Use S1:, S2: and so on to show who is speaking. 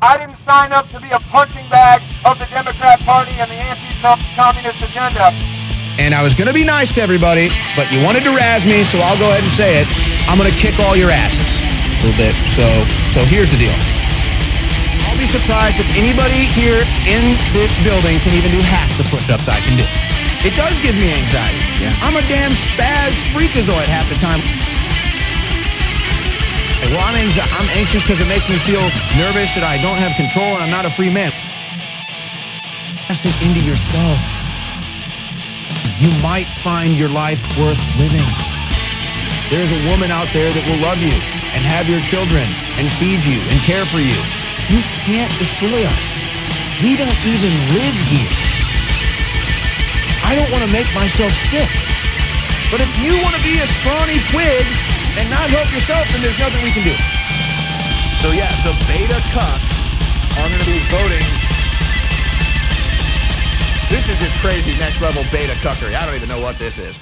S1: I didn't sign up to be a punching bag of the Democrat Party and the anti-Trump communist agenda.
S2: And I was going to be nice to everybody, but you wanted to razz me, so I'll go ahead and say it. I'm going to kick all your asses a little bit. So here's the deal. I'll be surprised if anybody here in this building can even do half the push-ups I can do. It does give me anxiety. Yeah. I'm a damn spaz freakazoid half the time. Well, I'm anxious because it makes me feel nervous that I don't have control and I'm not a free man. Invest it into yourself. You might find your life worth living. There's a woman out there that will love you and have your children and feed you and care for you. You can't destroy us. We don't even live here. I don't want to make myself sick. But if you want to be a scrawny twig and not help yourself, then there's nothing we can do. So yeah, the beta cucks are going to be voting. This is just crazy next level beta cuckery. I don't even know what this is.